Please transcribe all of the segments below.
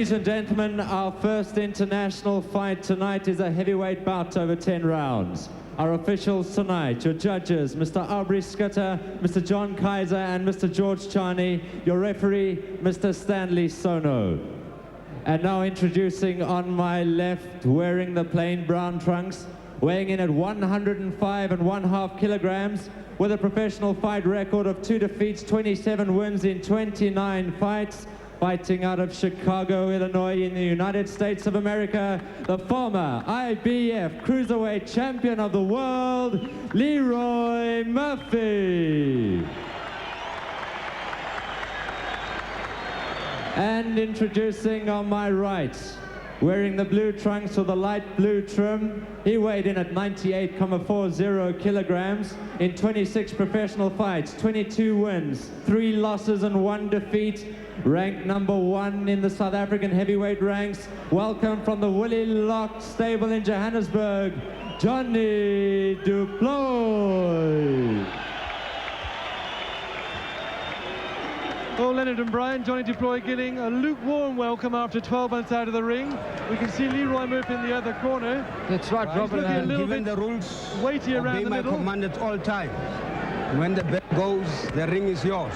Ladies and gentlemen, our first international fight tonight is a heavyweight bout over 10 rounds. Our officials tonight, your judges, Mr. Aubrey Scutter, Mr. John Kaiser, and Mr. George Charney. Your referee, Mr. Stanley Sono. And now introducing on my left, wearing the plain brown trunks, weighing in at 105.5 kilograms, with a professional fight record of 2 defeats, 27 wins in 29 fights. Fighting out of Chicago, Illinois in the United States of America, the former IBF Cruiserweight Champion of the world, Leroy Murphy. And introducing on my right, wearing the blue trunks with the light blue trim, he weighed in at 98.40 kilograms in 26 professional fights, 22 wins, 3 losses and 1 defeat. Ranked number 1 in the South African heavyweight ranks. Welcome from the Willie Lock stable in Johannesburg, Johnny du Plooy. Well, Leonard and Brian, Johnny du Plooy getting a lukewarm welcome after 12 months out of the ring. We can see Leroy Murphy in the other corner. That's right, Robert. Given the rules, weighty around the middle. My command at all time. When the bell goes, the ring is yours.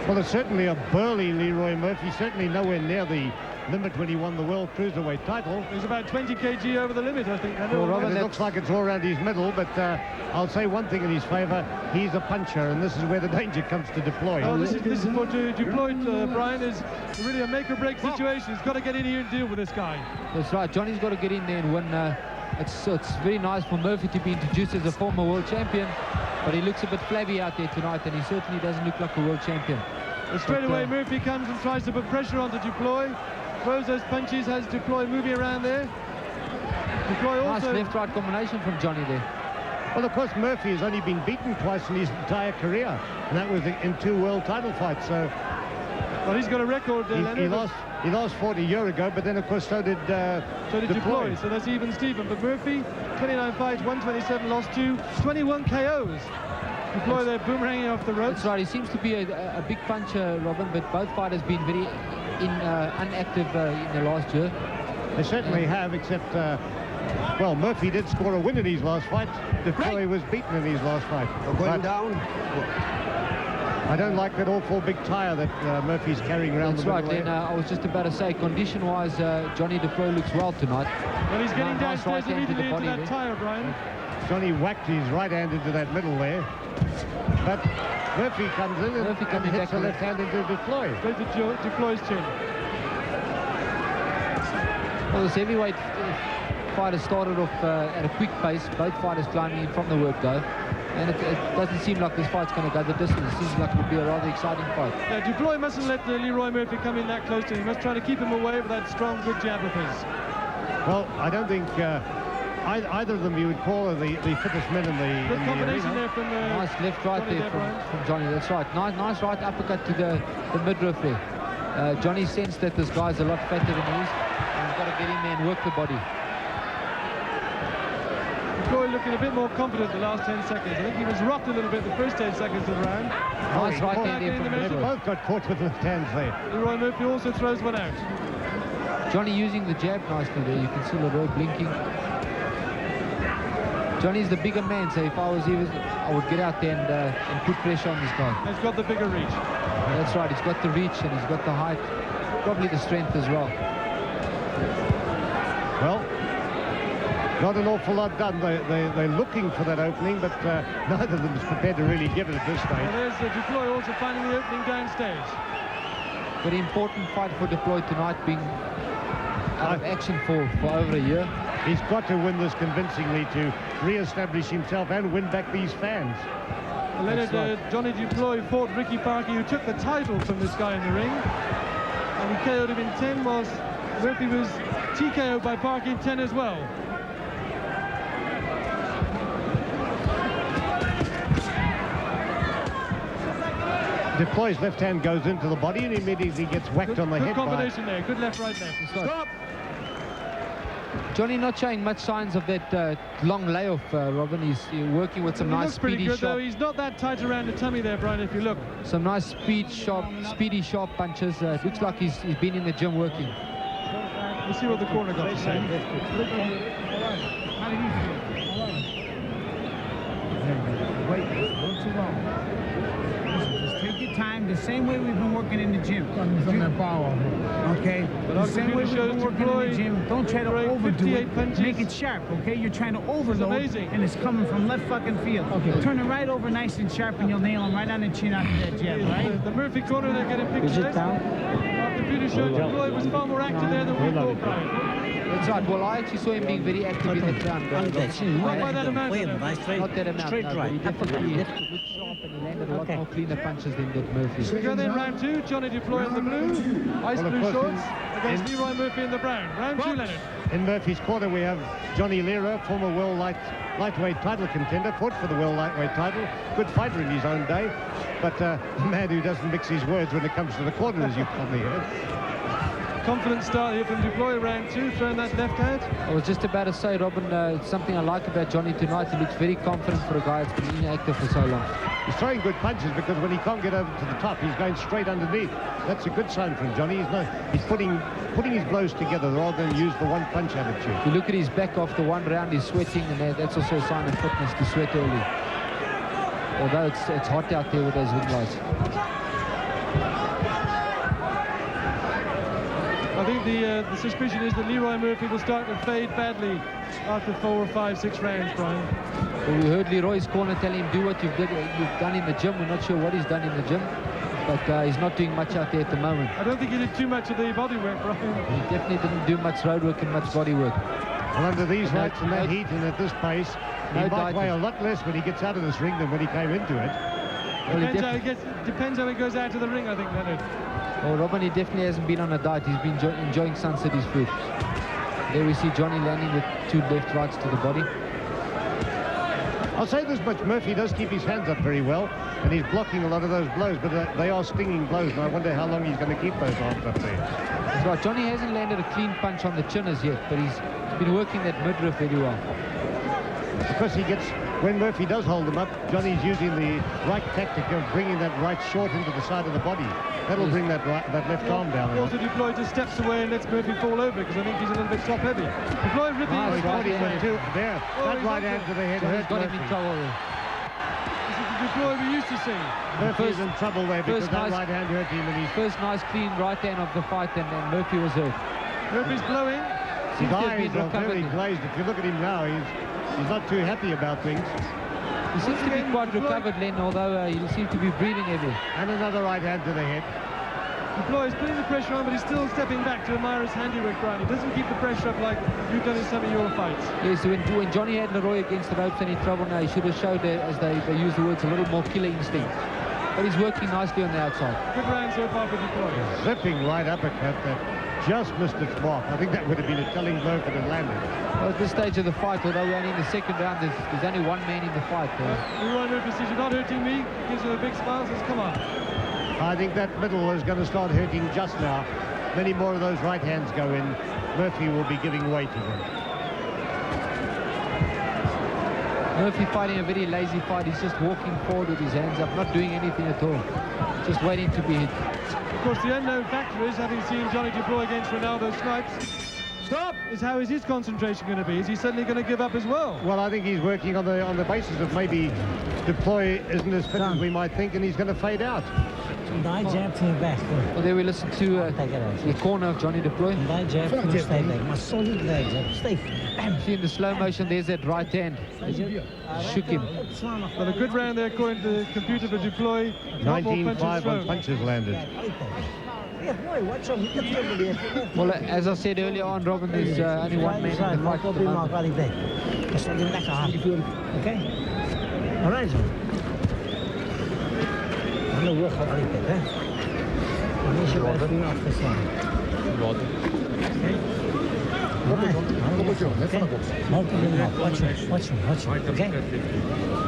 Well, it's certainly a burly Leroy Murphy, certainly nowhere near the limit when he won the World Cruiserweight title. He's about 20 kg over the limit, I think. Well, Robert, it looks like it's all around his middle, but I'll say one thing in his favour, he's a puncher, and this is where the danger comes to du Plooy. Oh, this is for du Plooy, Brian, is really a make-or-break situation. He's got to get in here and deal with this guy. That's right, Johnny's got to get in there and win. It's very nice for Murphy to be introduced as a former world champion, but he looks a bit flabby out there tonight, and he certainly doesn't look like a world champion. Well, straight away, Murphy comes and tries to put pressure onto du Plooy. Throws those punches, has du Plooy moving around there. Du Plooy also... Nice left-right combination from Johnny there. Well, of course, Murphy has only been beaten twice in his entire career, and that was in 2 world title fights, so... Well, he's got a record, he lost 40 a year ago, but then, of course, so did du Plooy, so that's even Stephen. But Murphy, 29 fights, 127, lost 2, 21 KOs. Du Plooy there boomeranging off the ropes. That's right, he seems to be a big puncher, Robin, but both fighters been very inactive in the last year. They certainly have, except, well, Murphy did score a win in his last fight. Du Plooy was beaten in his last fight. Going down. I don't like that awful big tire that Murphy's carrying around. That's right, and I was just about to say, condition-wise, Johnny du Plooy looks well tonight. Well, he's getting nice downstairs right immediately into into that tire, Brian. Johnny whacked his right hand into that middle there. But Murphy comes in and hits a left hand into du Plooy. Straight to du Plooy's chin. Well, this heavyweight fighter started off at a quick pace, both fighters climbing in from the word go. And it doesn't seem like this fight's going to go the distance. It seems like it would be a rather exciting fight. Yeah, du Plooy mustn't let Leroy Murphy come in that close to him. He must try to keep him away with that strong, good jab of his. Well, I don't think either of them you would call the fittest men in the good combination there from nice left right there from Johnny. That's right. Nice right uppercut to the midriff there. Johnny sensed that this guy's a lot fatter than he is, and he's got to get in there and work the body. Du Plooy looking a bit more confident the last 10 seconds. I think he was rocked a little bit the first 10 seconds of the round. Nice right hand there from They both got caught with left hands there. Leroy Murphy also throws one out. Johnny using the jab nicely there. You can see the road blinking. Johnny's the bigger man, so if I was here, I would get out there and put pressure on this guy. He's got the bigger reach. That's right, he's got the reach and he's got the height, probably the strength as well. Well, not an awful lot done. They're looking for that opening, but neither of them is prepared to really give it at this stage. Well, there's du Plooy also finding the opening downstairs. Very important fight for du Plooy tonight, being out of action for over a year. He's got to win this convincingly to re-establish himself and win back these fans. Leonard, Johnny du Plooy fought Ricky Parkey, who took the title from this guy in the ring. And he KO'd him in 10, whilst Murphy was TKO'd by Parkey in 10 as well. Du Plooy's left hand goes into the body and immediately gets whacked on the head. Good combination there. Good left, right, left. Stop! Johnny not showing much signs of that long layoff, Robin. He's working with some He nice looks pretty speedy good, though. sharp. He's not that tight around the tummy there, Brian, if you look. Some nice speedy sharp punches. It looks like he's been in the gym working. Let's see what the corner got to say. Wait, go too long. Just take your time, the same way we've been working in the gym. Okay? But The same way we've been working in the gym. Don't try to overdo it. punches. Make it sharp, okay? You're trying to overload, amazing. and it's coming from left fucking field. Okay. Turn it right over nice and sharp, and you'll nail him right on the chin after that jab, right? The Murphy corner, they're getting pictures. Our computer showed Plooy was far more active there than we thought, Brian. That's right. Well, I actually saw him being very active in the ground. Not by that amount. Not that amount, no, but he definitely looked sharp and he landed a lot more cleaner punches than did Murphy. We go then round two. Johnny Deploy in the blue, ice blue shorts, against Leroy Murphy in the brown. Round two, Leonard. In Murphy's corner, we have Johnny Lira, former world lightweight title contender, fought for the world lightweight title. Good fighter in his own day, but a man who doesn't mix his words when it comes to the corner, as you've probably heard. Confident start here from Deploy, round two, throwing that left hand. I was just about to say, Robin, something I like about Johnny tonight. He looks very confident for a guy that's been inactive for so long. He's throwing good punches because when he can't get over to the top, he's going straight underneath. That's a good sign from Johnny. He's putting his blows together rather than use the one punch attitude. If you look at his back after one round, he's sweating, and that's also a sign of fitness to sweat early. Although it's hot out there with those ring lights. I think the suspicion is that Leroy Murphy will start to fade badly after 4 or 5, 6 rounds, Brian. Well, we heard Leroy's corner tell him, do what you've done in the gym. We're not sure what he's done in the gym, but he's not doing much out there at the moment. I don't think he did too much of the body work, Brian. He definitely didn't do much road work and much body work. Well, under these lights and that heat and at this pace, he might weigh a lot less when he gets out of this ring than when he came into it. Well, Depends how he goes out to the ring, I think, Leonard. Well, Robin, he definitely hasn't been on a diet. He's been enjoying Sun City's food. There we see Johnny landing with 2 left rights to the body. I'll say this much, Murphy does keep his hands up very well, and he's blocking a lot of those blows, but they are stinging blows, and I wonder how long he's going to keep those arms up there. That's right. Johnny hasn't landed a clean punch on the chin as yet, but he's been working that midriff very well. Because when Murphy does hold him up, Johnny's using the right tactic of bringing that right short into the side of the body. That'll bring that left arm down. Also, Deploy just steps away and lets Murphy fall over because I think he's a little bit top heavy. Deploy ripping. Nice right hand. There. That right hand to the head Johnny's hurt got him Murphy. in trouble there. This is the Deploy we used to see. Murphy's in trouble there because that nice- right hand hurt him, and he's First nice clean right hand of the fight, and then Murphy was hurt. Murphy's blowing. Seems his to have eyes been are very recovered. glazed. If you look at him now, he's not too happy about things. He seems to be quite recovered, Len, although he seems to be breathing heavy. And another right hand to the head. Deploy is putting the pressure on, but he's still stepping back to admire his handiwork, Brian. He doesn't keep the pressure up like you've done in some of your fights. Yes, when Johnny had Leroy against the ropes and in trouble now, he should have showed, as they use the words, a little more killer instinct. But he's working nicely on the outside. Good round so far for Deploy. Zipping right uppercut that just missed its mark. I think that would have been a telling blow if it had landed. Well, at this stage of the fight, although we're only in the second round, there's only one man in the fight. Leroy Murphy says, "You're not hurting me." Gives him a big smile, says, "Come on." I think that middle is going to start hurting just now. Many more of those right hands go in. Murphy will be giving way to them. Murphy fighting a very lazy fight. He's just walking forward with his hands up, not doing anything at all. Just waiting to be hit. Of course, the unknown factor is, having seen Johnny Deploy against Ronaldo Snipes, is how is his concentration going to be? Is he suddenly going to give up as well? Well, I think he's working on the basis of maybe Deploy isn't as fit as we might think, and he's going to fade out. Well, there we listen to the corner of Johnny Deploy. See in the slow motion, there's that right hand. Shook him. Well, a good round there according to the computer for Deploy. Not more 19-5 punches on thrown. punches landed. Well, as I said earlier on, Robin, there's only one man in the fight at the moment. Okay? All right, John. I'm going to work on it, eh? I'm going to work off this one. Watch him, okay?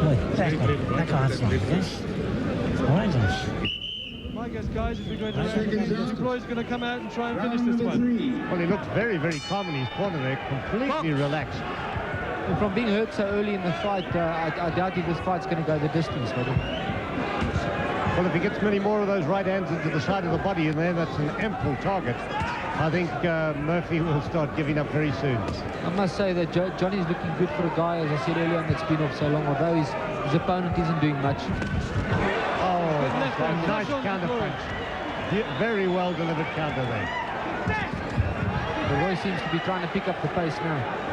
Wait, back on, okay? All right, John. My I guess, guys, as we go into round. Plooy's going to come out and try and finish this one. Well, he looks very, very calm in his corner there, completely relaxed. And from being hurt so early in the fight, I doubt if this fight's going to go the distance, buddy. Well, if he gets many more of those right hands into the side of the body, and then that's an ample target, I think Murphy will start giving up very soon. I must say that Johnny's looking good for a guy, as I said earlier on, that's been off so long, although his opponent isn't doing much. Oh, a nice counter punch. Very well delivered counter there. Leroy seems to be trying to pick up the pace now.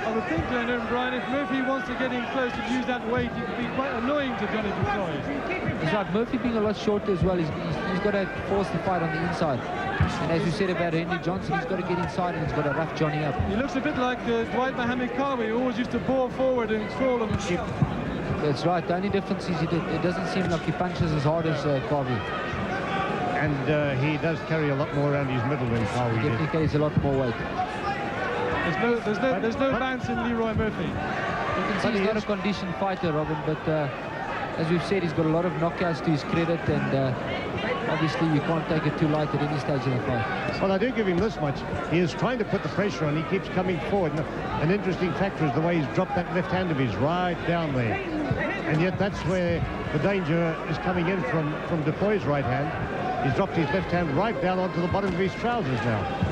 I would think, Leonard and Brian, if Murphy wants to get in close and use that weight, it could be quite annoying to Johnny Plooy. He's right, Murphy being a lot shorter as well, he's got to force the fight on the inside. And as you said about Henry Johnson, he's got to get inside and he's got to rough Johnny up. He looks a bit like Dwight Mohammed Kawi, who always used to bore forward and crawl and chip. That's right, the only difference is it doesn't seem like he punches as hard as Kawi. And he does carry a lot more around his middle than Kawi He definitely carries a lot more weight. There's no bounce in Leroy Murphy. You can see he's not a conditioned fighter, Robin, but as we've said, he's got a lot of knockouts to his credit, and obviously you can't take it too light at any stage of the fight. Well, I do give him this much. He is trying to put the pressure on. He keeps coming forward. And an interesting factor is the way he's dropped that left hand of his right down there. And yet that's where the danger is coming in from Plooy's right hand. He's dropped his left hand right down onto the bottom of his trousers now.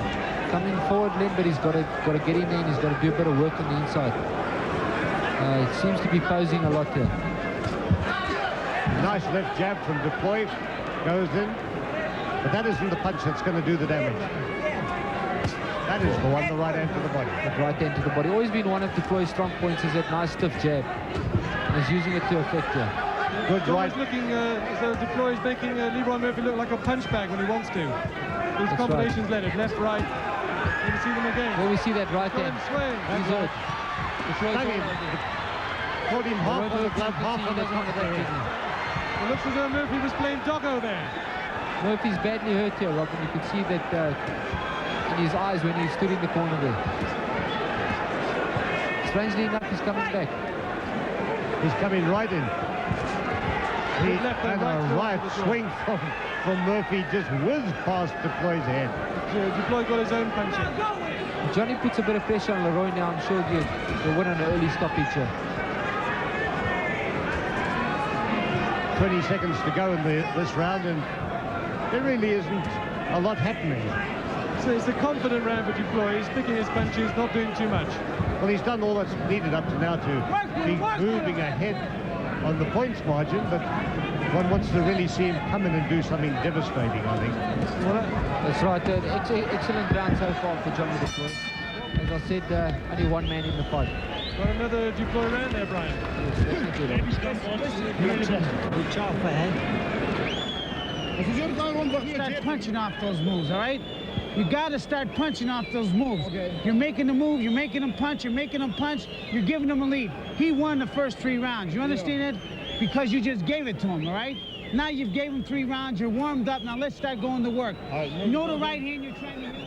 Coming forward, Len, but he's got to get in there and he's got to do a bit of work on the inside. It seems to be posing a lot there. Nice left jab from Plooy. Goes in. But that isn't the punch that's going to do the damage. That is the one, the right hand to the body. The right hand to the body. Always been one of Plooy's strong points is that nice stiff jab. And he's using it to effect here. Good right. Looking as though Plooy is making Leroy Murphy look like a punch bag when he wants to. His combinations let it. Left, right. You can see them again. There we see that right hand. He's hurt. Caught him half on the glove, half on the head. It looks as though Murphy was playing doggo there. Murphy's badly hurt here, Robin. You could see that in his eyes when he stood in the corner there. Strangely enough, he's coming back. He's coming right in. He had a right swing from Murphy, just whizzed past Plooy's head. Plooy got his own punching. If Johnny puts a bit of pressure on Leroy now, I'm sure he'll win on an early stoppage here. 20 seconds to go in this round, and there really isn't a lot happening. So it's a confident round for Plooy. He's picking his punches, not doing too much. Well, he's done all that's needed up to now to be moving ahead on the points margin, but one wants to really see him come in and do something devastating, I think. Well, that's right. Excellent round so far for Johnny Plooy. As I said, only one man in the fight. Got another Plooy round there, Brian. Start punching off those moves, all right? You got to start punching off those moves. Okay. You're making the move, you're making them punch, you're giving them a lead. He won the first 3 rounds. You understand that? Because you just gave it to him, all right? Now you've gave him 3 rounds, you're warmed up, now let's start going to work. You know the right hand you're trying to hit.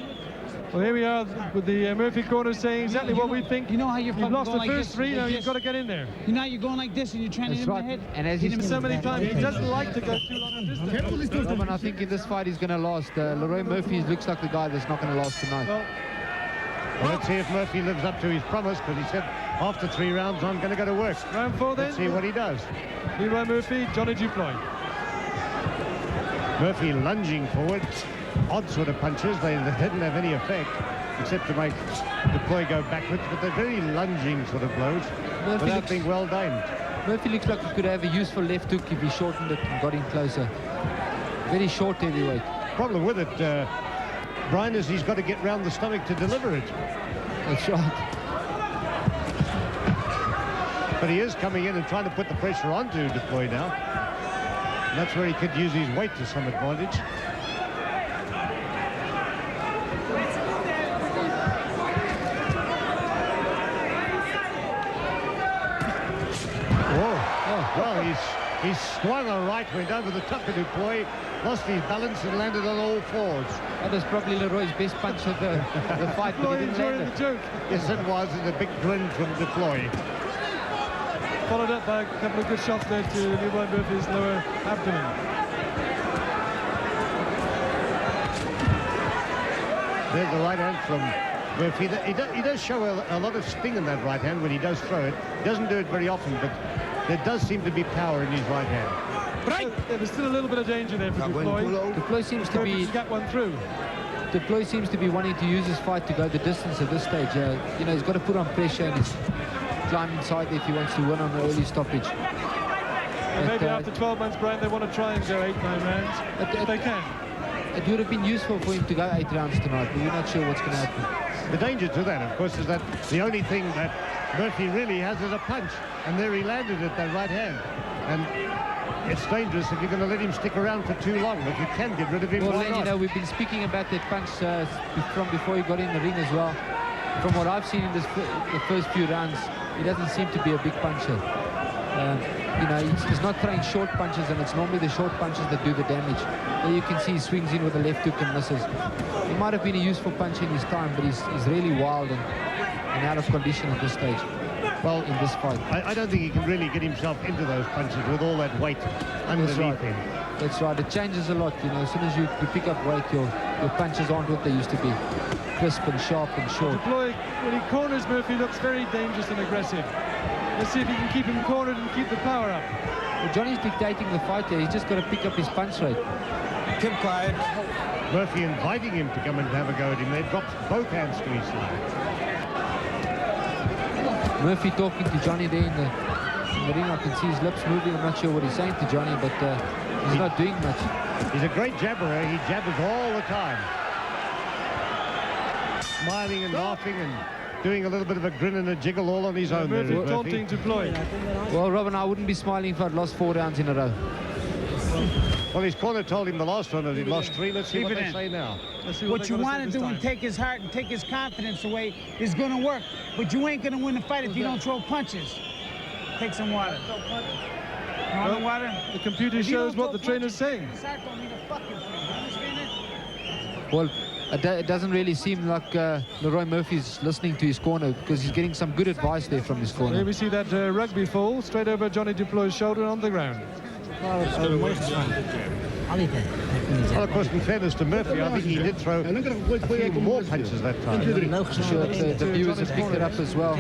Well, here we are with the Murphy corner saying exactly what we think. You know how you've lost the like first this, 3, now like you've got to get in there. You know you're going like this and you're trying to hit him in the head. And as he's so many times, he doesn't like to go too long a distance. Robin, I think in this fight he's going to last. Leroy Murphy looks like the guy that's not going to last tonight. Well, let's see if Murphy lives up to his promise, because he said after 3 rounds I'm going to go to work. Round 4 then. Let's see what he does. Leroy Murphy, Johnny Plooy. Murphy lunging forward. Odd sort of punches. They didn't have any effect, except to make Plooy go backwards, but they're very lunging sort of blows without being well aimed. Murphy looks like he could have a useful left hook if he shortened it and got in closer. Very short heavyweight. Problem with it, Brian, is he's got to get round the stomach to deliver it. That's right. But he is coming in and trying to put the pressure onto Plooy now. And that's where he could use his weight to some advantage. Well, he's swung a right, went over the top of Plooy, lost his balance and landed on all 4s. That was probably Leroy's best punch of the fight, but he didn't land it. The joke. Yes, it was, and a big grin from Plooy. Followed up by a couple of good shots there to Leroy Murphy's lower abdomen. There's the right hand from Murphy. He does show a lot of sting in that right hand when he does throw it. He doesn't do it very often, but there does seem to be power in his right hand. Right. There's still a little bit of danger there for Plooy. Plooy seems to be... get one through. Plooy seems to be wanting to use his fight to go the distance at this stage. You know, he's got to put on pressure and he's climbing inside if he wants to win on an early stoppage. And maybe after 12 months, Brian, they want to try and go 8-9 rounds, if they can. It would have been useful for him to go 8 rounds tonight, but we're not sure what's going to happen. The danger to that, of course, is that the only thing that Murphy really has is a punch, and there he landed at that right hand. And it's dangerous if you're going to let him stick around for too long, but you can get rid of him. Well, why then, not? you know, we've been speaking about that punch from before he got in the ring as well. From what I've seen in the first few rounds, he doesn't seem to be a big puncher. You know, he's not throwing short punches, and it's normally the short punches that do the damage. There you can see he swings in with a left hook and misses. He might have been a useful puncher in his time, but he's really wild and out of condition at this stage. Well, in this fight. I don't think he can really get himself into those punches with all that weight underneath him. That's right. It changes a lot, you know. As soon as you pick up weight, your punches aren't what they used to be. Crisp and sharp and short. Plooy, when he corners Murphy, looks very dangerous and aggressive. Let's see if he can keep him cornered and keep the power up. Well, Johnny's dictating the fight there. He's just got to pick up his punch rate. Keep quiet. Murphy inviting him to come and have a go at him. They drops both hands to his side. Murphy talking to Johnny there in the ring. I can see his lips moving. I'm not sure what he's saying to Johnny, but he's not doing much. He's a great jabberer. He jabbers all the time. Smiling and laughing and doing a little bit of a grin and a jiggle all on his own. Murphy taunting to Plooy. Well, Robin, I wouldn't be smiling if I'd lost 4 rounds in a row. Well, his corner told him the last one that he lost 3. Let's see what they say now. What you want to do and take his heart and take his confidence away is going to work. But you ain't going to win the fight if you don't throw punches. Take some water. Well, water? The computer shows what the trainer's saying. Well, it doesn't really seem like Leroy Murphy's listening to his corner, because he's getting some good advice there from his corner. Here we see that rugby fall straight over Johnny Plooy's shoulder on the ground. Well, of course, in fairness to Murphy, I think he did throw a few more punches that time. Sure, the viewers have picked it up as well.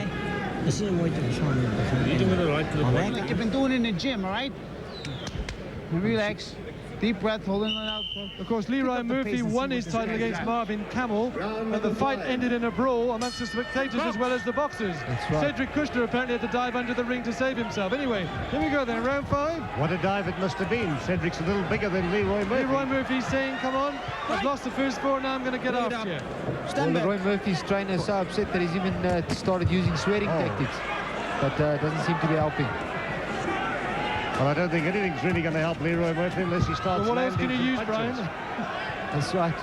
Like you've been doing in the gym, all right? Relax. Deep breath, holding it out. Of course, Leroy Murphy won his title against Marvin Camel, and the fight ended in a brawl amongst the spectators as well as the boxers. That's right. Cedric Kushner apparently had to dive under the ring to save himself. Anyway, here we go then, round 5. What a dive it must have been. Cedric's a little bigger than Leroy Murphy. Leroy Murphy's saying, come on, I've lost the first 4, now I'm going to get after you. Well, Leroy Murphy's trainer is so upset that he's even started using swearing tactics, but doesn't seem to be helping. Well, I don't think anything's really going to help Leroy Murphy unless he starts Well, what else can he use, punches. Brian? That's right.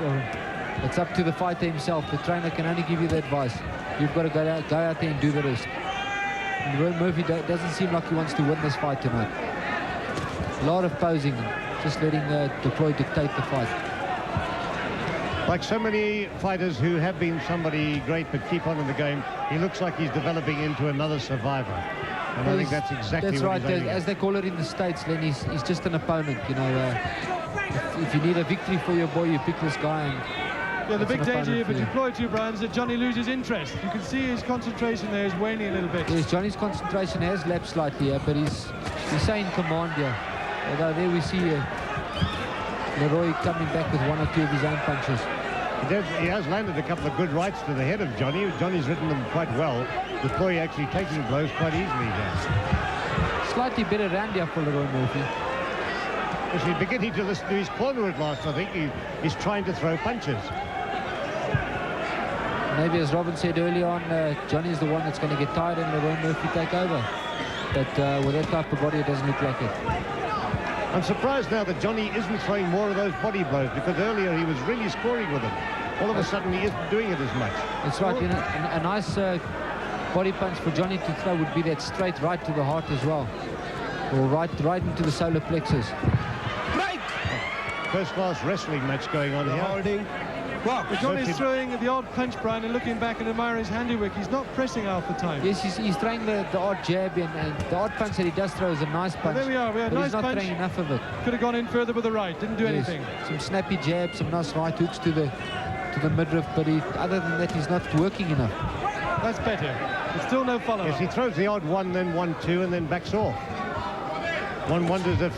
It's up to the fighter himself. The trainer can only give you the advice. You've got to go out there and do the rest. Leroy Murphy doesn't seem like he wants to win this fight tonight. A lot of posing, just letting Plooy dictate the fight. Like so many fighters who have been somebody great but keep on in the game, he looks like he's developing into another survivor. And I think that's exactly that's what right. he's aiming As at. they call it in the States, Len, he's just an opponent. You know, if you need a victory for your boy, you pick this guy. And yeah, the big danger here for you. Plooy too, Brian, is that Johnny loses interest. You can see his concentration there is waning a little bit. Yes, Johnny's concentration has lapsed slightly here, but he's saying command here. Although there we see Leroy coming back with 1 or 2 of his own punches. He has landed a couple of good rights to the head of Johnny. Johnny's written them quite well, with Plooy actually taking blows quite easily here. Slightly better round here for Leroy Murphy. As he's beginning to listen to his corner at last, I think he's trying to throw punches. Maybe, as Robin said early on, Johnny's the one that's going to get tired and Leroy Murphy take over. But with that type of body, it doesn't look like it. I'm surprised now that Johnny isn't throwing more of those body blows, because earlier he was really scoring with them. All of a sudden he isn't doing it as much. That's right. You know, a nice body punch for Johnny to throw would be that straight right to the heart as well, or right into the solar plexus. First class wrestling match going on here. Holding. But Johnny's throwing the odd punch, Brian, and looking back and admiring his handiwork. He's not pressing half the time. Yes, he's throwing the odd jab, and the odd punch that he does throw is a nice punch. Well, there we are. We had a but nice he's not punch. throwing enough of it. Could have gone in further with the right. Didn't do Yes, anything. some snappy jabs, some nice right hooks to the to the midriff, but other than that, he's not working enough. That's better. But still no follow-up. Yes, he throws the odd 1, then 1-2, and then backs off. One wonders if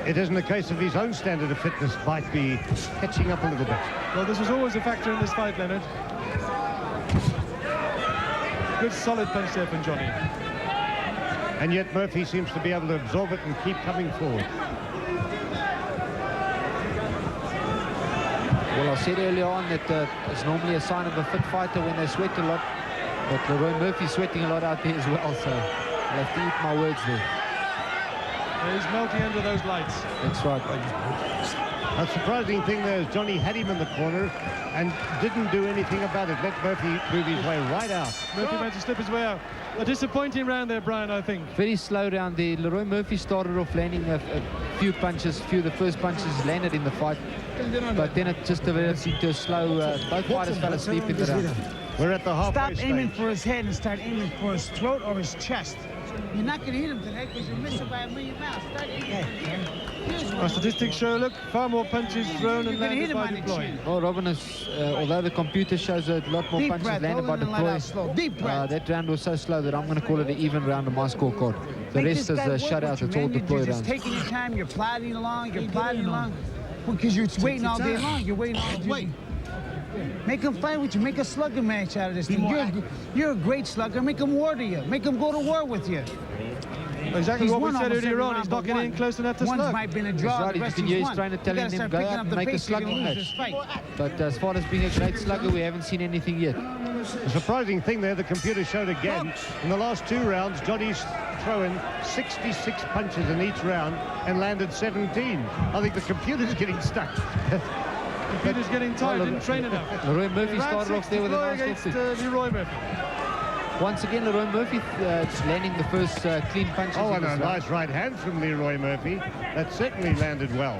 it isn't a case of his own standard of fitness might be catching up a little bit. Well, this was always a factor in this fight, Leonard. Good solid punch there from Johnny. And yet Murphy seems to be able to absorb it and keep coming forward. Well, I said earlier on that it's normally a sign of a fit fighter when they sweat a lot. But Leroy Murphy's sweating a lot out there as well, so I'll have to eat my words there. He's melting under those lights. That's right. A surprising thing there is Johnny had him in the corner and didn't do anything about it. Let Murphy move his way right out. Murphy managed to slip his way out. A disappointing round there, Brian, I think. Very slow round there. Leroy Murphy started off landing a few punches. Few of the first punches landed in the fight. But then it just developed into a slow... both fighters fell asleep in the round. We're at the halfway Stop aiming stage. for his head and start aiming for his throat or his chest. You're not going to hit him today because you're missing by 1,000,000 miles. Start aiming for his head. Our statistics show, look, far more punches thrown and You're gonna landed hit him by on the Plooy. chin. Well, Robin, is, although the computer shows a lot more Deep punches breath, landed by hold the it and let out Plooy, slow. Deep breath. that round was so slow that I'm going to call it an even round on my scorecard. The Make rest this is guy a work shutout. with you, It's all man. the Plooy You're just rounds. taking your time, you're plodding along, because you're waiting all day long. You're waiting all day. Make him fight with you. Make a slugger match out of this thing. You're a great slugger. Make him war to you. Make him go to war with you. Exactly He's what we won said almost earlier every on. round He's not but getting one. close enough to One's slug. might have been a That's draw. right. The You rest can he's hear his won. trainer You telling gotta him, start go picking out up and the make a pace if you're slugging gonna lose match. this fight. But as far as being a great slugger, we haven't seen anything yet. The surprising thing there, the computer showed again, in the last 2 rounds, Johnny's thrown 66 punches in each round and landed 17. I think the computer's getting stuck. Computer's getting tired, didn't train enough. Leroy Murphy Round started 6 off there with a Plooy nice against little kick. Leroy Murphy. Once again, Leroy Murphy landing the first clean punches Oh, in and this a round. nice right hand from Leroy Murphy. That certainly landed well.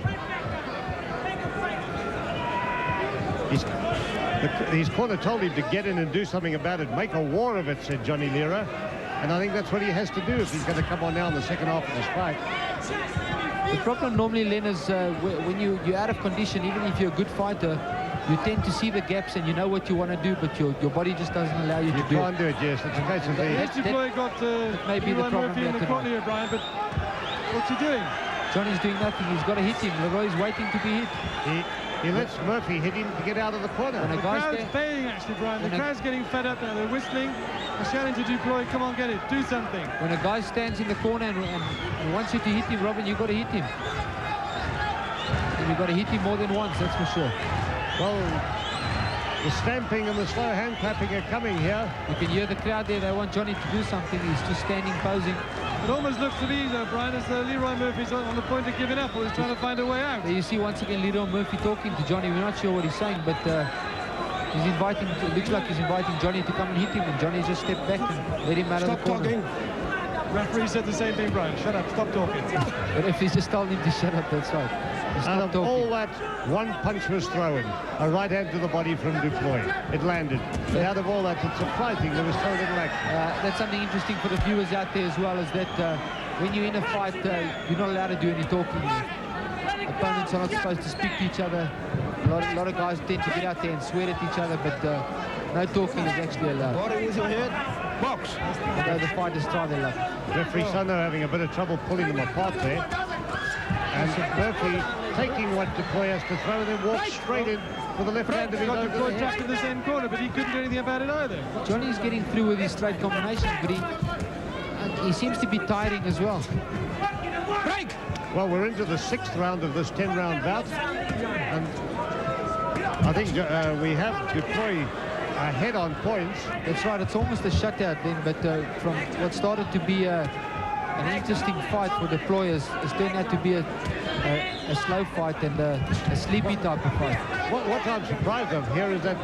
His corner told him to get in and do something about it. Make a war of it, said Johnny Lira. And I think that's what he has to do if he's going to come on now in the second half of this fight. The problem normally, Len, is when you're out of condition, even if you're a good fighter, you tend to see the gaps and you know what you want to do, but your body just doesn't allow you to You do can't it. do it, yes. It's a case of the... Yes, Plooy got may be the Leroy problem Murphy in the here corner tonight. here, Brian, but what's he doing? Johnny's doing nothing. He's got to hit him. Leroy's waiting to be hit. He lets Murphy hit him to get out of the corner. When a The guy's crowd's there, baying, actually, Brian. The When a- crowd's getting fed up now. They're whistling. They're shouting to Plooy, come on, get it. Do something. when a guy stands in the corner and wants you to hit him, Robin, you've got to hit him. And you've got to hit him more than once, that's for sure. Well, the stamping and the slow hand clapping are coming here. You can hear the crowd there. They want Johnny to do something. He's just standing, posing. It almost looks to me, though, Brian, as though Leroy Murphy's on the point of giving up, or he's trying to find a way out. There you see once again Leroy Murphy talking to Johnny. We're not sure what he's saying, but he's inviting. It looks like he's inviting Johnny to come and hit him, and Johnny just stepped back and let him out of the corner. Referee said the same thing, Brian. Shut up, stop talking. But if he just told him to shut up, that's right. Just Out stop of talking. all that, one punch was thrown. A right hand to the body from Plooy. It landed. But out of all that, it's surprising there was so little action. That's something interesting for the viewers out there as well, is that when you're in a fight, you're not allowed to do any talking. Opponents are not supposed to speak to each other. A lot of guys tend to get out there and swear at each other, but no talking is actually allowed. Body with your head. Box. Although the fighters try their luck. Referee Sano having a bit of trouble pulling them apart there. And Murphy taking what Plooy has to throw and then walks straight in for the left hand of his Got own Plooy head. trapped in the same corner, but he couldn't do anything about it either. Johnny's getting through with his straight combinations, but he seems to be tiring as well. Break. Well, we're into the 6th round of this 10-round bout. And I think we have Plooy ahead on points. That's right, it's almost a shutout then, but from what started to be an interesting fight for the Plooy has turned out to be a slow fight and a sleepy type of fight. What I'm surprised of here is that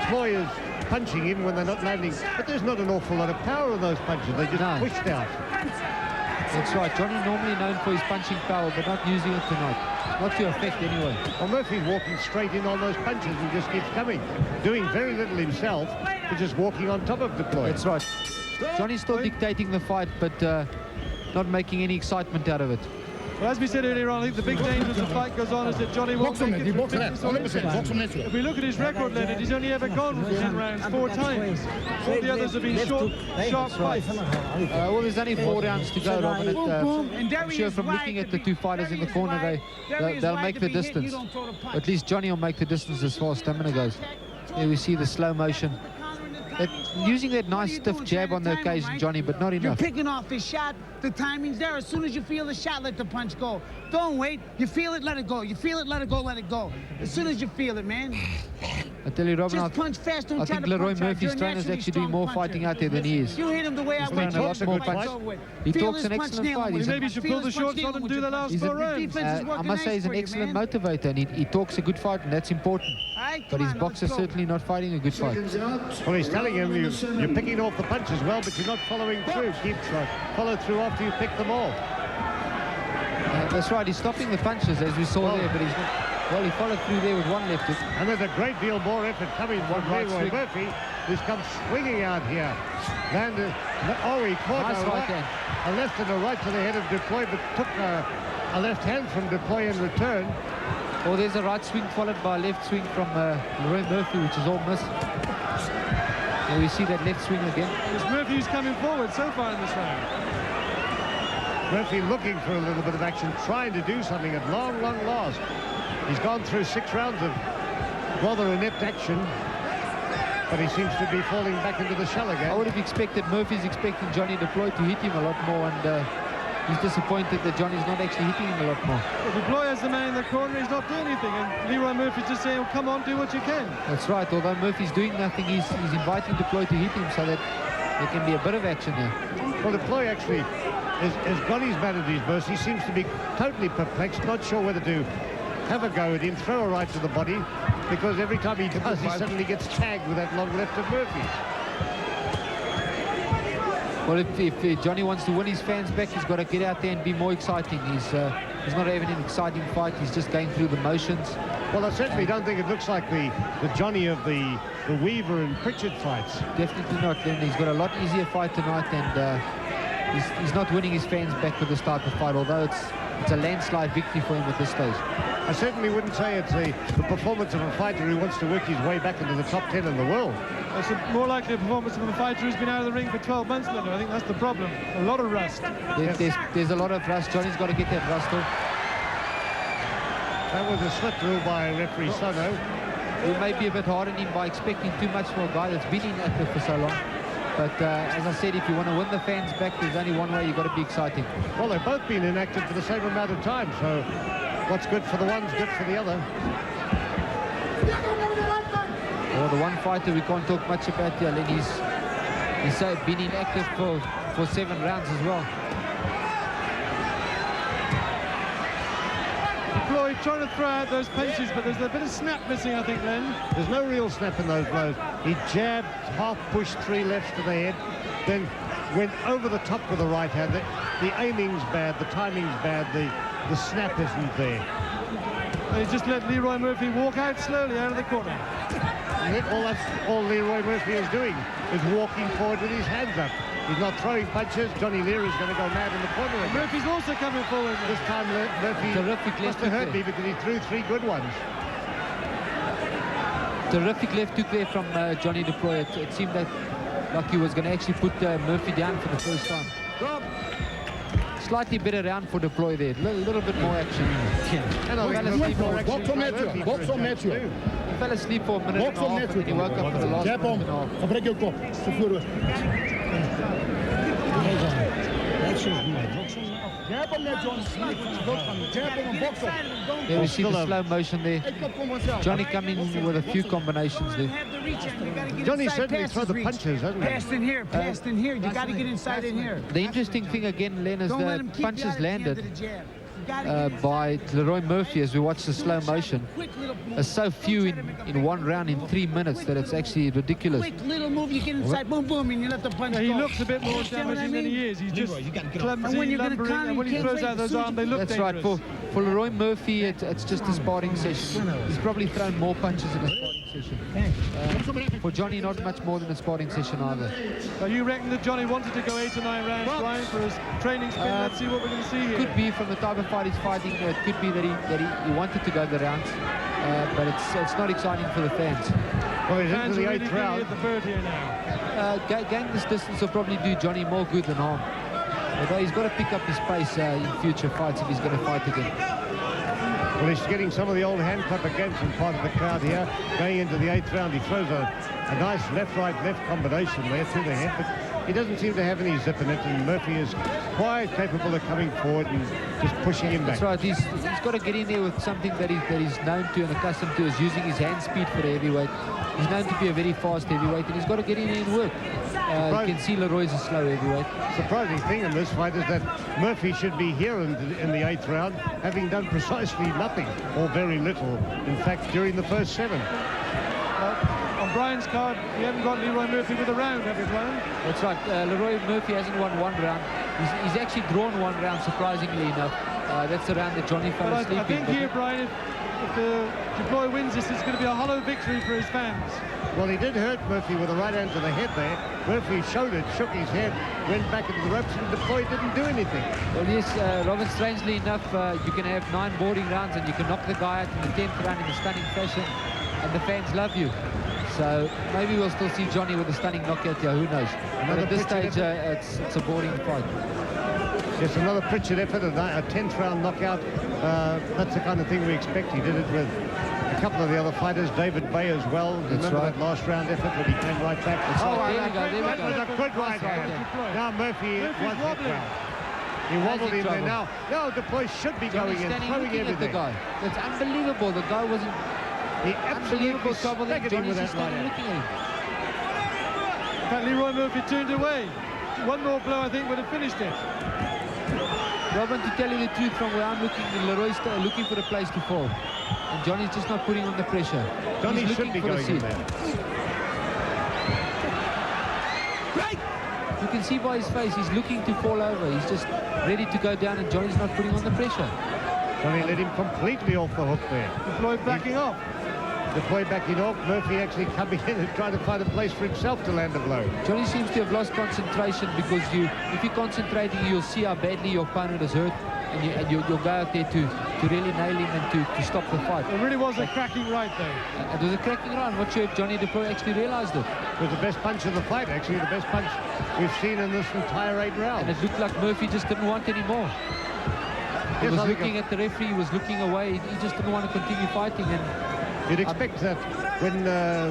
Plooy is punching him when they're not landing, but there's not an awful lot of power in those punches. They just No. pushed out. That's right, Johnny normally known for his punching power, but not using it tonight. Not to effect anyway. Well, Murphy's walking straight in on those punches and just keeps coming, doing very little himself, but just walking on top of Plooy. That's right. Johnny's still dictating the fight, but not making any excitement out of it. Well, as we said earlier on, I think the big danger as the fight goes on is that Johnny won't make it from fitness or injury. If we look at his record, Leonard, he's only ever gone for 10 rounds 4 times. All the others have been short, sharp fights. Well, there's only 4 rounds to go, Robin. I'm sure from looking at the two fighters in the corner, they'll make the distance. At least Johnny will make the distance as far as stamina goes. Here we see the slow motion. Using that nice stiff jab on the occasion, Johnny, but not enough. You're picking off his shot. The timing's there. As soon as you feel the shot, let the punch go. Don't wait. You feel it, let it go. You feel it, let it go, let it go. As soon as you feel it, man. I tell you, Robin, Just punch fast. Don't I try think to Leroy punch hard. Murphy's You're trainers naturally actually doing strong more puncher. fighting out there than he is. You hit him the way I He's want throwing a lot more punch. He Feel talks his an punch, excellent nail fight. him. He's Maybe you should pull the shorts on and do the last 4 rounds. I must say he's an excellent motivator, and he talks a good fight, and that's important. But his boxer's certainly not fighting a good fight. Well, he's telling him you're picking off the punches well, but you're not following through. Keep follow through after you pick them off. That's right, he's stopping the punches, as we saw there, but he's not. Well, he followed through there with one left hook. And there's a great deal more effort coming from Leroy Murphy, who's come swinging out here. Landed, he caught Nice right hand. a left and a right to the head of Duplooy, but took a left hand from Duplooy in return. Oh, there's a right swing followed by a left swing from Leroy Murphy, which is all missed. And we see that left swing again. It's Murphy who's coming forward so far in this round. Murphy looking for a little bit of action, trying to do something at long, long last. He's gone through 6 rounds of rather inept action, but he seems to be falling back into the shell again. I would have expected, Murphy's expecting Johnny Duplooy to hit him a lot more, and he's disappointed that Johnny's not actually hitting him a lot more. Well, Duplooy has the man in the corner, he's not doing anything, and Leroy Murphy's just saying, well, come on, do what you can. That's right, although Murphy's doing nothing, he's inviting Duplooy to hit him so that there can be a bit of action there. Well, Plooy actually has got his man at his burst. He seems to be totally perplexed, not sure whether to have a go at him, throw a right to the body, because every time he does, he suddenly gets tagged with that long left of Murphy's. Well, if Johnny wants to win his fans back, he's got to get out there and be more exciting. He's not having an exciting fight, he's just going through the motions. Well, I certainly don't think it looks like the Johnny of the Weaver and Pritchard fights. Definitely not, Len. He's got a lot easier fight tonight, and he's not winning his fans back with this type of fight, although it's a landslide victory for him at this stage. I certainly wouldn't say it's the performance of a fighter who wants to work his way back into the top 10 in the world. It's more likely a performance of a fighter who's been out of the ring for 12 months, Leonard. I think that's the problem. A lot of rust. There's a lot of rust. Johnny's got to get that rust off. That was a slip rule by referee Sono. We may be a bit hard on him by expecting too much from a guy that's been inactive for so long. But as I said, if you want to win the fans back, there's only one way. You've got to be exciting. Well, they've both been inactive for the same amount of time, so what's good for the one's good for the other. Well, the one fighter we can't talk much about here, Len, he's been inactive for 7 rounds as well. Plooy trying to throw out those punches, but there's a bit of snap missing, I think, Len. There's no real snap in those blows. He jabbed, half pushed 3 lefts to the head, then went over the top with the right hand. The aiming's bad, the timing's bad, the snap isn't there. And he just let Leroy Murphy walk out slowly out of the corner. All Leroy Murphy is doing is walking forward with his hands up. He's not throwing punches. Johnny Leary's going to go mad in the corner again. Murphy's also coming forward. This time Murphy Terrific must have hurt me because he threw 3 good ones. Terrific left hook there from Johnny Duplooy. It seemed like he was going to actually put Murphy down for the first time. Slightly better round for Duplooy there. A little bit more action. And I think Fell asleep more action from Murphy. He fell asleep for a minute and a half, and then he woke up for the last minute and a half. Gebruik je kop. Jab hem net, John. Jab hem en box op. There we see the slow motion there. Johnny coming with a few combinations there. Johnny certainly throw the punches, hasn't he? Passed in here, passed in here. You got to get inside in here. The interesting thing again, Len, is Don't let him the keep punches you out at the end of landed the jab. You gotta get inside. by Leroy Murphy as we watch the slow motion are so few in one round in 3 minutes that it's actually ridiculous. Quick little move, you get inside, boom, boom, and you let the punch Yeah, go. he looks a bit more Understand what I damaging than mean? he is. He's just And clumsy, when you're gonna lumbering, counter, and when you he can't throws wait. out those As soon as arms, they look That's dangerous. right. For Leroy Murphy, it's just a sparring session. He's probably thrown more punches in a sparring session session. For Johnny, not much more than a sparring session either. So you reckon that Johnny wanted to go 8 or 9 rounds, Brian, for his training spin? Let's see what we're going to see here. Could be from the type of fight he's fighting. It could be that he wanted to go the rounds, but it's not exciting for the fans. Well, he's Fans into are the really 8th round. at the bird here now. Going this distance will probably do Johnny more good than harm. Although he's got to pick up his pace in future fights if he's going to fight again. Well, he's getting some of the old hand clap against from part of the crowd here. Going into the 8th round, he throws a nice left-right-left combination there to the head, but he doesn't seem to have any zip in it, and Murphy is quite capable of coming forward and just pushing him back. That's right. He's got to get in there with something that he's known to and accustomed to, is using his hand speed for a heavyweight. He's known to be a very fast heavyweight, and he's got to get in there and work. You can see Leroy's a slow heavyweight. Surprising thing in this fight is that Murphy should be here in the 8th round, having done precisely nothing, or very little, in fact, during the first 7. On Brian's card, we haven't got Leroy Murphy with a round, have we, Brian? That's right. Leroy Murphy hasn't won 1 round. He's actually drawn 1 round, surprisingly enough. That's the round that Johnny fell asleep in. I think here, Brian, if Plooy wins this, it's going to be a hollow victory for his fans. Well, he did hurt Murphy with a right hand to the head there. Murphy showed it, shook his head, went back into the ropes, and Plooy didn't do anything. Well, yes, Robin, strangely enough, you can have 9 boarding rounds and you can knock the guy out in the 10th round in a stunning fashion, and the fans love you. So maybe we'll still see Johnny with a stunning knockout here, who knows. But at this stage, it's a boring fight. Yes, another Pritchard effort, a 10th round knockout. That's the kind of thing we expect. He did it with a couple of the other fighters, David Bay as well. Remember that last round effort when he came right back? There we go. That was a good right hand. Now Murphy was hit well. He wobbled in there now. No, Plooy should be going in, throwing everything. At the guy. That's unbelievable. The guy wasn't... He absolutely staggered him with that right hand. In fact, Leroy Murphy turned away. 1 more blow, I think, would have finished it. Robin, to tell you the truth, from where I'm looking, Leroy's looking for a place to fall. And Johnny's just not putting on the pressure. Johnny He's should be looking for a going in seat. there. You can see by his face, he's looking to fall over. He's just ready to go down, and Johnny's not putting on the pressure. Johnny let him completely off the hook there. Plooy backing off. Plooy backing off, Murphy actually coming in and trying to find a place for himself to land a blow. Johnny seems to have lost concentration, because if you're concentrating, you'll see how badly your opponent is hurt, and you'll go out there to really nail him and to stop the fight. It really was a cracking right, though. It was a cracking right. I'm not sure if Johnny Plooy actually realized it. It was the best punch of the fight, actually, the best punch we've seen in this entire 8 rounds. And it looked like Murphy just didn't want any more. He was looking at the referee, he was looking away, he just didn't want to continue fighting. And you'd expect that when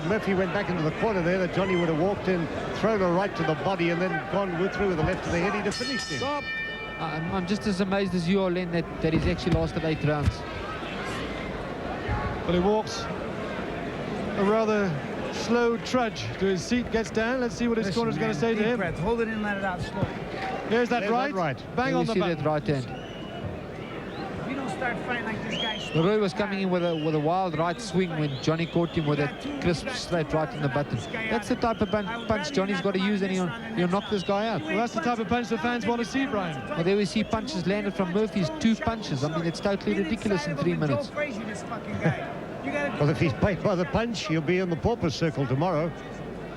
Murphy went back into the corner there, that Johnny would have walked in, thrown a right to the body, and then gone through with the left to the head. He'd have finished him. Stop. I'm just as amazed as you are, Len, that he's actually lasted 8 rounds. Well, he walks a rather slow trudge to his seat, gets down. Let's see what his corner's going to say to him. Breath. Hold it in, let it out slow. Here's that right. Bang on the see button. that right hand. If you don't start fighting like this guy... Leroy was coming in with a wild right swing when Johnny caught him with that crisp straight right in the button. That's the type of punch Johnny's got to use, and he'll knock this guy out. Well, that's the type of punch the fans want to see, Brian. Well, there we see punches landed from Murphy's 2 punches. I mean, it's totally ridiculous in 3 minutes. Well, if he's paid by the punch, he'll be in the pauper circle tomorrow.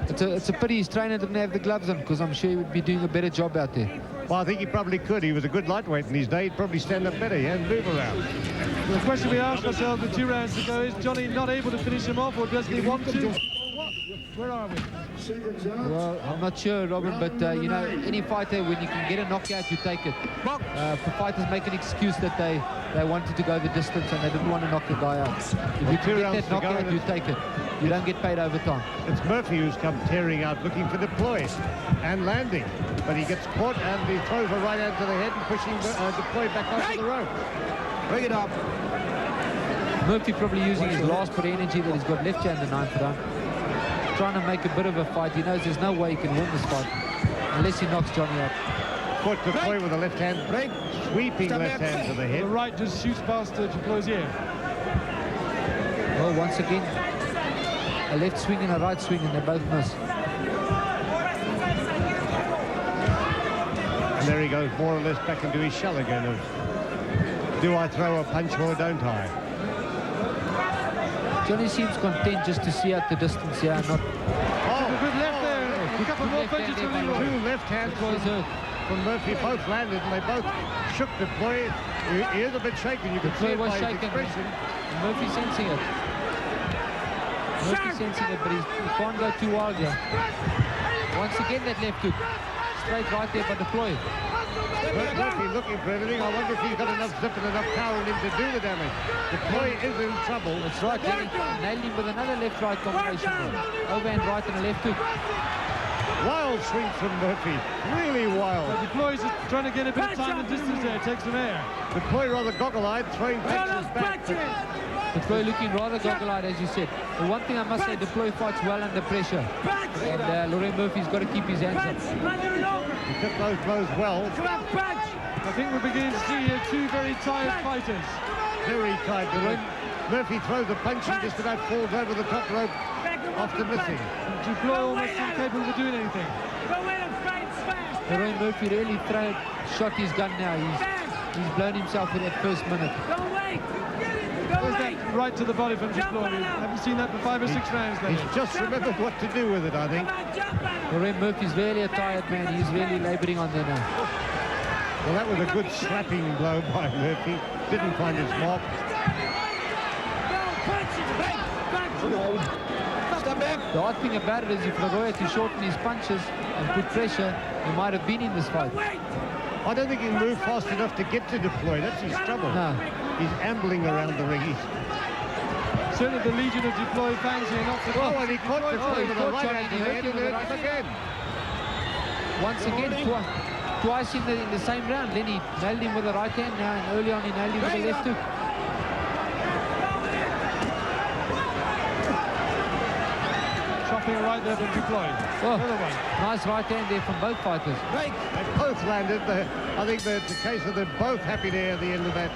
It's a pity his trainer didn't have the gloves on, because I'm sure he would be doing a better job out there. Well, I think he probably could. He was a good lightweight in his day. He'd probably stand up better and move around. Well, the question we asked ourselves with 2 rounds to go is Johnny not able to finish him off, or does he want to? Where are we? Well, I'm not sure, Robin, but you know, any fighter, when you can get a knockout, you take it. For fighters make an excuse that they wanted to go the distance and they didn't want to knock the guy out. If you can get that knockout, you take it. You don't get paid overtime. It's Murphy who's come tearing out, looking for the Plooy and landing. But he gets caught and he throws a right hand to the head and pushing the Plooy back onto the rope. Bring it up. Murphy probably using his last bit of energy that he's got left here in the 9th round. Trying to make a bit of a fight. He knows there's no way he can win this fight unless he knocks Johnny out. Caught the Plooy with a left hand break, sweeping left hand to the head. The right just shoots past Plooy's ear. Well, once again, a left swing and a right swing, and they both miss. And there he goes, more or less back into his shell again of, do I throw a punch or don't I? Johnny seems content just to see out the distance here, not... A good left there. A couple more punches from Leroy. Two left hands from Murphy, both landed, and they both shook the Plooy. He is a bit shaken. You can see it by his expression. Murphy sensing it. Murphy sensing it, but he can't go too wild here. Once again, that left hook. Straight right there by the Plooy. Murphy looking for everything. I wonder if he's got enough zip and enough power in him to do the damage. The Plooy is in trouble. That's right, Lenny nailed him with another left-right combination. Overhand right and a left hook. Wild swing from Murphy. Really wild. The Plooy's just trying to get a bit of time and distance there. Take some air. The Plooy rather goggle-eyed, throwing punches back. The Plooy looking rather goggle-eyed, as you said. The one thing I must say, the Plooy fights well under pressure. And Lorraine Murphy's got to keep his hands up. He took those blows well. I think we're beginning to see here two very tired fighters. Very tired. Murphy throws a punch and just about falls over the top rope after missing. Duploy almost incapable of doing anything. Lorraine Murphy really shot his gun now. He's blown himself in that first minute. There's that right to the body from Duploy. We haven't seen that for 5 or 6 rounds there. He's just remembered what to do with it, I think. Lorraine Murphy's really a tired man. He's really labouring on there now. Well, that was a good slapping blow by Murphy. Didn't find his mark. The odd thing about it is if Leroy had to shorten his punches and put pressure, he might have been in this fight. I don't think he can move fast enough to get to Duploy. That's his trouble. No. He's ambling around the ring. Certainly the legion of Duploy fans here, not to... Oh, and he caught Duploy with a right Johnny, hand to the head and hurt him again. Once again, twice in the same round. Then he nailed him with the right hand now, and early on he nailed him with the left hook. Chopping right there from Duploy. Oh, nice right hand there from both fighters. They both landed. I think the case of they're both happy there at the end of that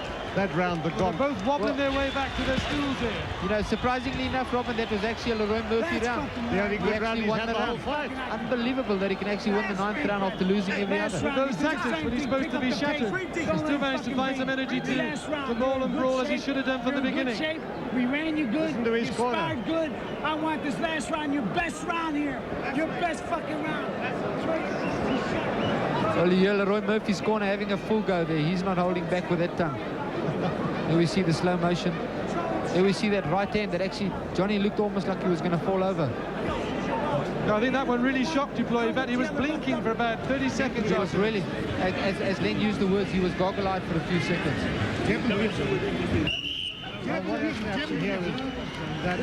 round. They're both wobbling their way back to their stools here. You know, surprisingly enough, Robin, that was actually a Leroy Murphy round. The only good round he's won had the the whole round. fight. Unbelievable that he can actually win the 9th round after losing every other. With those tactics, when he's supposed to be shattered, he still managed to find some energy to maul and brawl as he should have done from the beginning. We ran you good. Listen to his you corner. sparred good. I want this last round, your best round here. Your best fucking round. Well, you hear Leroy Murphy's corner having a full go there. He's not holding back with that tongue. Here we see the slow motion. Here we see that right hand that actually Johnny looked almost like he was going to fall over. No, I think that one really shocked Duploy. In fact, he was blinking for about 30 seconds. He was really, as Len used the words, he was goggle-eyed for a few seconds. What has happened here is that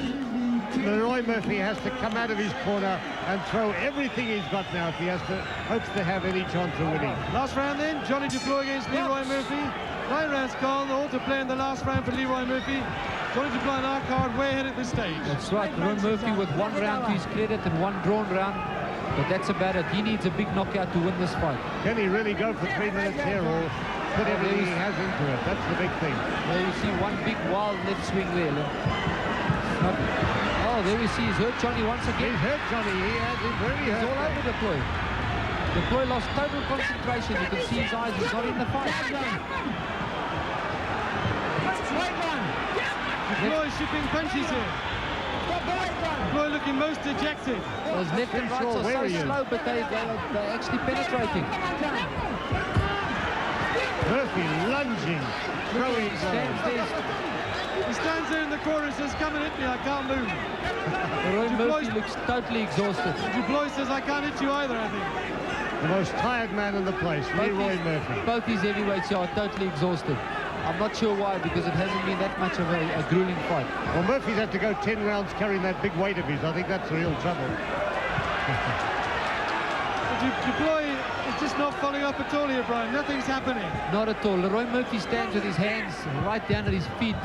Leroy Murphy has to come out of his corner and throw everything he's got now if he hopes to have any chance of winning. Last round then, Johnny Duploy against Leroy Murphy. 9 rounds called, all to play in the last round for Leroy Murphy. Johnny Duploy on our card, way ahead at this stage. That's right, Leroy Murphy with 1 round to his credit and 1 drawn round. But that's about it. He needs a big knockout to win this fight. Can he really go for 3 minutes here or put everything he has into it? That's the big thing. There you see one big wild left swing there. Oh, there we see he's hurt Johnny once again. He's hurt Johnny. He has him really hurt. He's all over Duploy. Duploy lost total concentration. You can see his eyes. He's not in the fight. Duploy shipping punches here. Duploy looking most dejected. Those left and rights are so slow, but they're actually penetrating. Murphy lunging, throwing blows. He stands there in the corner and says, come and hit me, I can't move. Leroy Murphy looks totally exhausted. Duploy says, I can't hit you either, I think. The most tired man in the place, Leroy Murphy. Both his heavyweights are totally exhausted. I'm not sure why, because it hasn't been that much of a grueling fight. Well, Murphy's had to go 10 rounds carrying that big weight of his. I think that's the real trouble. Duploy is just not following up at all here, Brian. Nothing's happening. Not at all. Leroy Murphy stands with his hands right down at his feet,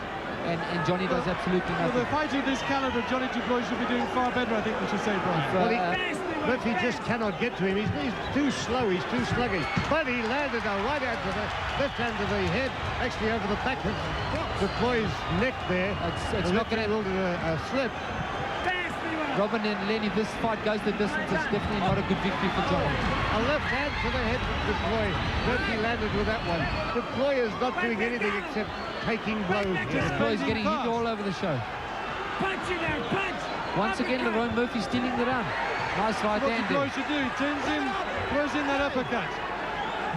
and Johnny does absolutely nothing. Well, the fighter of this caliber, Johnny Duploy, should be doing far better, I think we should say, Brian. Well, Murphy just cannot get to him. He's too slow. He's too sluggish. But he landed a right hand to the left hand to the head, actually over the back of Duploy's neck there. It's not going to a slip. Robin and Lenny, this fight goes the distance. It's definitely not a good victory for Johnny. A left hand to the head from Duploy. Murphy landed with that one. Duploy is not doing anything except taking blows. Duploy's getting hit all over the show. Once again, Leroy Murphy stealing the round. Nice right What hand Plooy there. should do, he turns in, throws in that uppercut.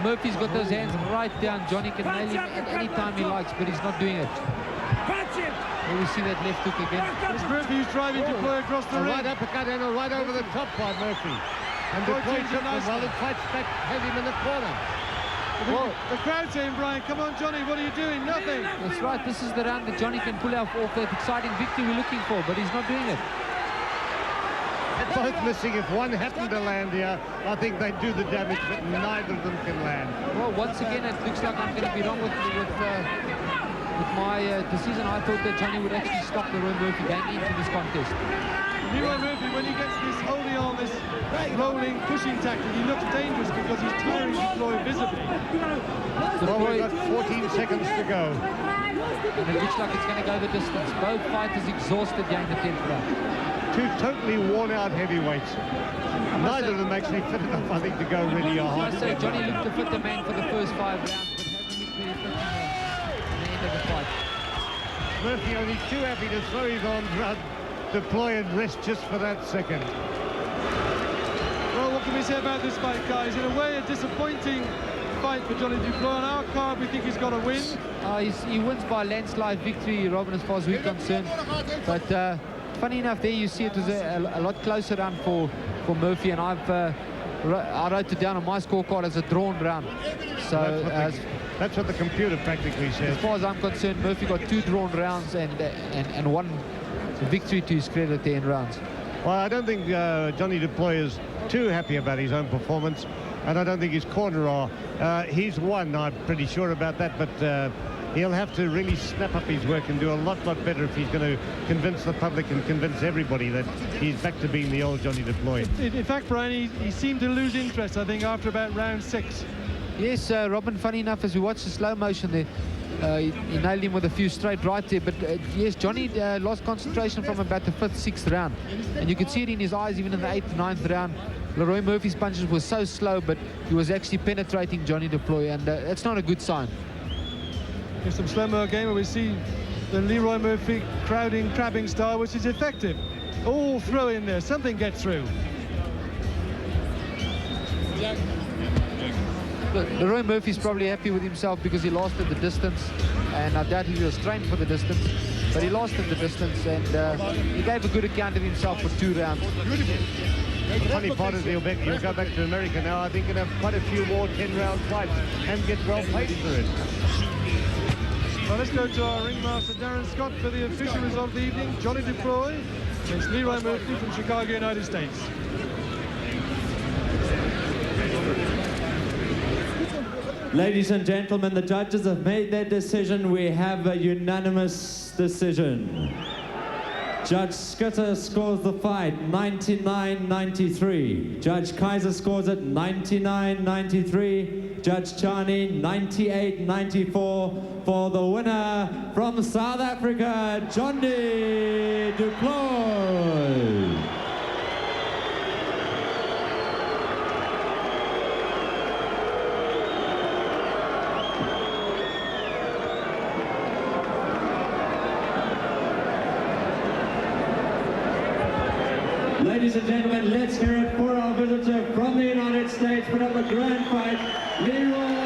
Murphy's got those hands right down. Johnny can nail him at any time he likes, but he's not doing it. Here we see that left hook again. It's Murphy who's driving to Plooy across the A ring. right uppercut and a right over the top by Murphy. And Plooy Plooy changing took them nicely. well and fights back, had him in the corner. The crowd saying, Brian, come on, Johnny, what are you doing? Nothing. That's right. This is the round that Johnny can pull off that exciting victory we're looking for, but he's not doing it. Both missing. If one happened to land here, I think they'd do the damage, but neither of them can land. Well, once again, it looks like I'm going to be wrong with my decision. I thought that Johnny would actually stop Leroy Murphy going into this contest. Leroy Murphy, when he gets this holding on, this rolling, pushing tactic, he looks dangerous because he's tiring Plooy visibly. Well, we've got 14 seconds to go. And it looks like it's going to go the distance. Both fighters exhausted during the 10th round. Two totally worn-out heavyweights. Neither of them actually fit enough, I think, to go really hard. I say Johnny looked to fit the man for the first 5 rounds, but hasn't looked very fit in the end of the fight. Murphy only too happy to throw his arms around Plooy and rest just for that second. Well, what can we say about this fight, guys? In a way, a disappointing fight for Johnny du Plooy. On our card, we think he's got to win. He wins by landslide victory, Robin, as far as we're concerned. But funny enough, there you see it was a lot closer round for Murphy, and I wrote it down on my scorecard as a drawn round. So that's what the computer practically says. as far as I'm concerned, Murphy got 2 drawn rounds and 1 victory to his credit there in rounds. Well, I don't think Johnny du Plooy is too happy about his own performance, and I don't think his corner are. He's won, I'm pretty sure about that, but he'll have to really snap up his work and do a lot better if he's going to convince the public and convince everybody that he's back to being the old Johnny du Plooy. In fact, Brian, he seemed to lose interest, I think, after about round 6. Yes, Robin, funny enough, as we watched the slow motion there, he nailed him with a few straight rights there, but yes, Johnny lost concentration from about the 5th, 6th round, and you could see it in his eyes even in the 8th, 9th round. Leroy Murphy's punches were so slow, but he was actually penetrating Johnny du Plooy, and that's not a good sign. Here's some slow-mo again where we see the Leroy Murphy crowding, crabbing style, which is effective. All throw in there, something gets through. Look, Leroy Murphy's probably happy with himself because he lasted the distance, and I doubt he was trained for the distance, but he lasted the distance, and he gave a good account of himself for 2 rounds. The funny part is he'll go back to America now. I think he'll have quite a few more 10-round fights and get well paid for it. Well, let's go to our ringmaster, Darren Scott, for the official result of the evening. Johnny du Plooy against Leroy Murphy from Chicago, United States. Ladies and gentlemen, the judges have made their decision. We have a unanimous decision. Judge Schutter scores the fight 99-93. Judge Kaiser scores it 99-93. Judge Chani 98-94 for the winner from South Africa, Johnny du Plooy. Ladies and gentlemen, let's hear it for our visitor from the United States, put up a grand fight, Leroy